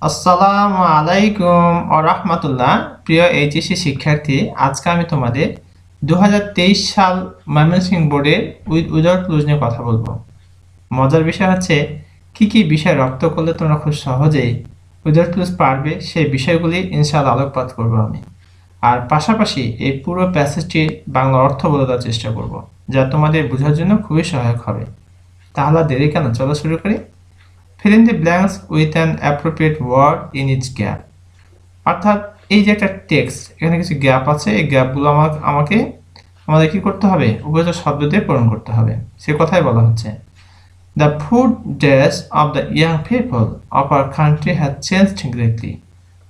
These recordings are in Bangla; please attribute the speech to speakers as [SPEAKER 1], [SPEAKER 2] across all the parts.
[SPEAKER 1] আসসালামু আলাইকুম ওয়া রাহমাতুল্লাহ। প্রিয় এইচএসসি শিক্ষার্থী, আজকে আমি তোমাদের 2023 সাল ময়মনসিংহ বোর্ডের উইদাউট ক্লুজ নিয়ে কথা বলবো। মজার বিষয় হচ্ছে কি কি বিষয় রপ্ত করলে তোমরা খুব সহজেই উইদাউট ক্লুজ পারবে, সেই বিষয়গুলি ইনশাআল্লাহ আলোকপাত করবো আমি। আর পাশাপাশি এই পুরো প্যাসেজটির বাংলা অর্থ বলে দেওয়ার চেষ্টা করব, যা তোমাদের বোঝার জন্য খুবই সহায়ক হবে। তাহলে আর দেরি কেন, চলো শুরু করি। Fill in the blanks with an appropriate word in each gap. অর্থাৎ এই যে একটা টেক্সট, এখানে কিছু গ্যাপ আছে, এই গ্যাপগুলো আমাদের কি করতে হবে, উপযুক্ত শব্দ দিয়ে পূরণ করতে হবে। সে কথাই বলা হচ্ছে, the food dash of the young people of our country has changed greatly.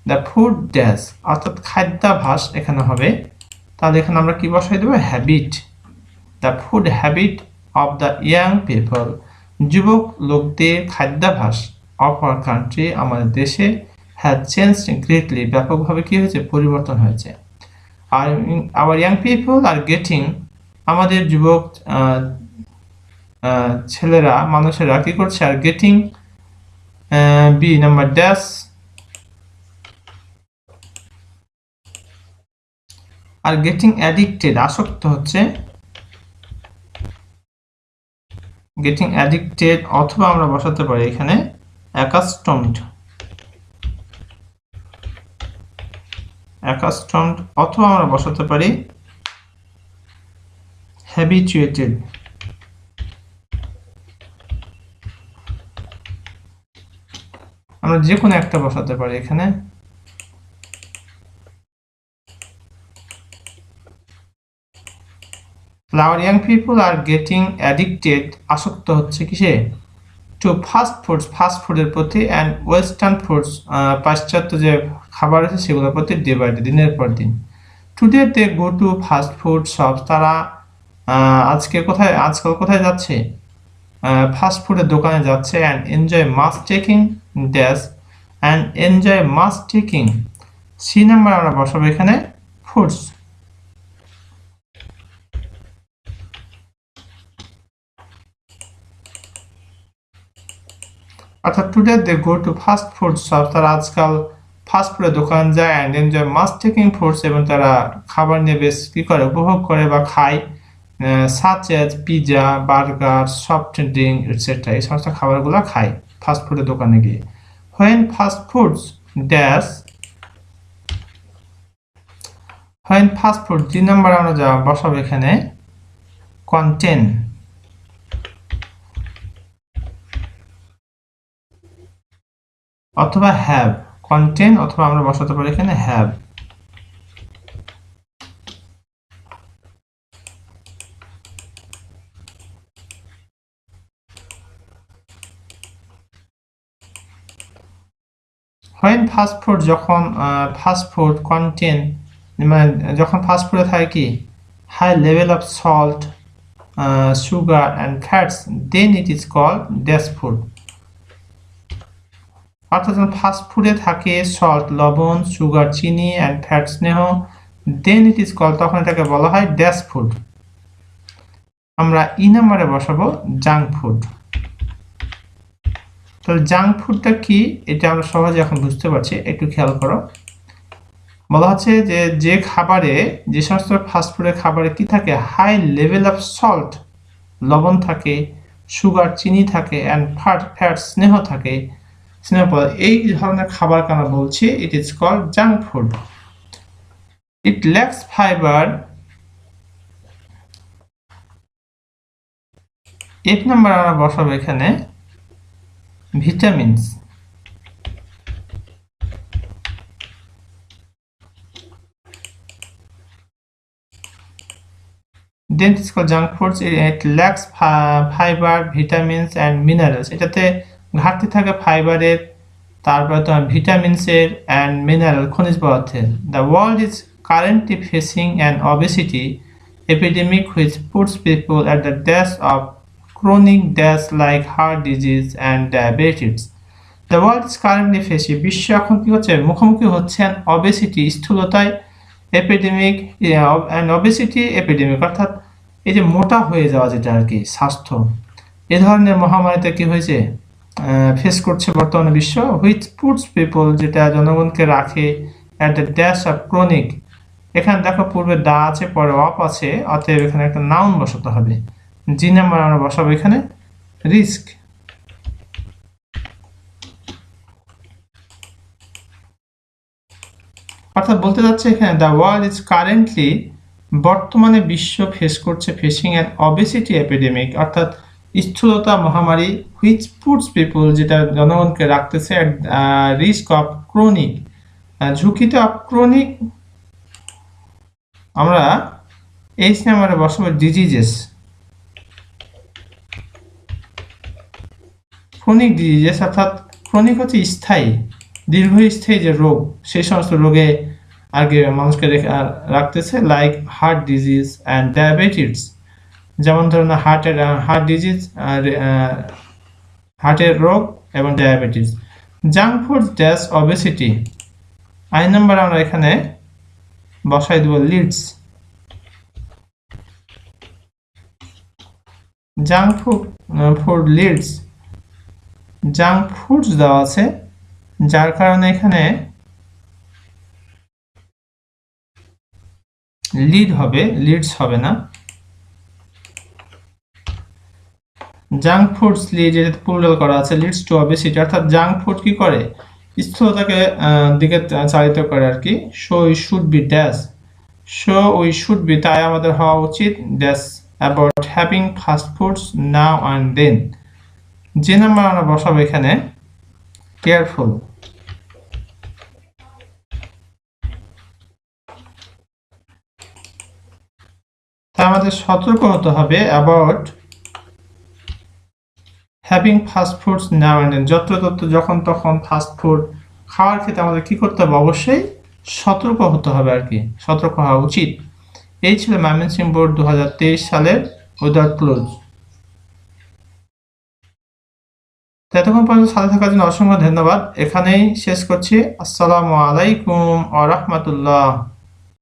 [SPEAKER 1] The food dash অর্থাৎ খাদ্যাভাস এখানে হবে, তাহলে এখানে আমরা কি বসাই দেবো, habit. The food habit of the young people, যুবক লোকদের খাদ্যাভাস, অফ আওয়ার কান্ট্রি আমাদের দেশে, হ্যাজ চেঞ্জড গ্রেটলি ব্যাপকভাবে কি হয়েছে, পরিবর্তন হয়েছে। আর our young people are getting, আমাদের যুবক ছেলেরা, মানুষেরা কি করছে, are getting B number dash, are getting addicted আসক্ত হচ্ছে, গেটিং অ্যাডিক্টেড, অথবা আমরা বসাতে পারি এখানে অ্যাকাস্টমড, অ্যাকাস্টমড, অথবা আমরা বসাতে পারি হ্যাবিচুয়েটেড। আমরা যে কোনো একটা বসাতে পারি এখানে। Our young people are getting addicted, আসক্ত হচ্ছে কিসে, টু ফাস্ট ফুডস, ফাস্ট ফুডের প্রতি, অ্যান্ড ওয়েস্টার্ন ফুডস, পাশ্চাত্য যে খাবার আছে সেগুলোর প্রতি, ডে বাই ডে, দিনের পর দিন। Today they go to fast food shops, তারা আজকাল কোথায় যাচ্ছে, ফাস্ট ফুডের দোকানে যাচ্ছে, and enjoy much taking dash, and enjoy much taking, সি নাম্বার আমরা বসাবো এখানে ফুডস। অর্থাৎ today they go to fast food shop, তারা আজকাল ফাস্ট ফুডের দোকান যায়, and enjoy much taking foods, এবং তারা খাবার নিয়ে বেশ কি করে, উপভোগ করে বা খায়, such as pizza, burger, soft drink etcetera, এই সমস্ত খাবারগুলো খায় ফাস্ট ফুডের দোকানে গিয়ে। When fast foods dash, when fast food, 3 number আমরা যা বসাবো এখানে কন্টেন, অথবা হ্যাভ, কন্টেন, অথবা আমরা বসাতে পারি এখানে হ্যাভ। হোয়েন ফাস্ট ফুড, যখন ফাস্ট ফুড কন্টেন, মানে যখন ফাস্ট ফুডে থাকে কি, high level of salt, sugar and fats, then it is called dash food. অর্থাৎ যখন ফাস্ট ফুডে থাকে সল্ট লবণ, সুগার চিনি, অ্যান্ড ফ্যাট স্নেহ, দেন ইট ইজ কল্ড, তখন এটাকে বলা হয় ড্যাশ ফুড। আমরা ই নাম্বারে বসাবো জাঙ্ক ফুড। তাহলে জাঙ্ক ফুডটা কি, এটা আমরা সহজে এখন বুঝতে পারছি, একটু খেয়াল করো। বলা হচ্ছে যে খাবারে, যে সমস্ত ফাস্টফুডের খাবারে কি থাকে, হাই লেভেল অফ সল্ট, লবণ থাকে, সুগার চিনি থাকে, অ্যান্ড ফ্যাট স্নেহ থাকে, স্নেহ পদার্থ, এই ধরনের খাবারকে আমরা বলছি it is called junk food. It lacks fibre, 1 number আমরা বসাবো এখানে vitamins. Then it's called junk foods. It lacks fiber, vitamins and minerals. এটাতে ঘাটতি থাকে ফাইবারের, তারপরে তোমার ভিটামিনসের অ্যান্ড মিনারেল, খনিজ পদার্থের। The world is currently facing an obesity epidemic which puts people at the dash of chronic deaths like heart disease and diabetes. The world is currently facing, বিশ্ব এখন কি হচ্ছে, মুখোমুখি হচ্ছেন অবেসিটি, স্থূলতায়, এপিডেমিক, অ্যান্ড অবেসিটি এপিডেমিক, অর্থাৎ এই যে মোটা হয়ে যাওয়া, যেটা আর কি স্বাস্থ্য, এ ধরনের মহামারীতে কি হয়েছে, ফেস করছে বর্তমানে বিশ্ব, হুইচ পুটস পিপল যেটা জনগণকে রাখে at the dash of chronic. এখানে দেখো পূর্বে দা আছে, পরে অপ আছে, অতএব এখানে একটা নাউন বসাতে হবে। জি নাম্বার আমরা বসাবো এখানে রিস্ক। অর্থাৎ বলতে যাচ্ছে এখানে দ্য ওয়ার্ল্ড ইজ কারেন্টলি, বর্তমানে বিশ্ব ফেস করছে ফেসিং অ্যান অবেসিটি এপিডেমিক, অর্থাৎ স্থূলতা মহামারী, হুইচ পুটস পিপল যেটা জনগণকে রাখতেছে অ্যাট রিস্ক অফ ক্রনিক, ঝুঁকিতে অফ ক্রনিক। আমরা এইচ নাম্বারে বসাবো ডিজিজেস। ক্রনিক ডিজিজেস অর্থাৎ ক্রনিক হচ্ছে স্থায়ী, দীর্ঘস্থায়ী যে রোগ, সেই সমস্ত রোগে আগে মানুষকে রাখতেছে, like heart disease and diabetes, যেমন ধরুন হার্ট ডিজিজ, হার্টের রোগ এবং diabetes. Junk food dash obesity, I number আমরা এখানে বসাই দেব leads. Junk food leads, junk foods দেওয়া আছে, যার কারণে এখানে লিড হবে, লিডস হবে না। জাঙ্ক ফুডস লিড, এটা প্লুরাল করা আছে, লিডস টু অবেসিটি, অর্থাৎ জাঙ্ক ফুড কি করে, স্থূলতাকে দিকে চালিত করে আর কি। So we should be dash, so we should be, তাই আমাদের হওয়া উচিত dash about having fast foods now and then. যে নাম্বার আমরা বসাবো এখানে কেয়ারফুল। তাই আমাদের সতর্ক হতে হবে about having fast foods now and then, যত্রতত্র যখন তখন ফাস্ট ফুড খাওয়ার ক্ষেত্রে আমাদের কি করতে হবে, অবশ্যই সতর্ক হতে হবে আর কি, সতর্ক হওয়া উচিত। এই ছিল ময়মনসিংহ বোর্ড 2023 সালের উইদাউট ক্লোজ। এতক্ষণ পর্যন্ত সাথে থাকার জন্য অসংখ্য ধন্যবাদ। এখানেই শেষ করছি। আসসালামু আলাইকুম ওয়া রাহমাতুল্লাহ।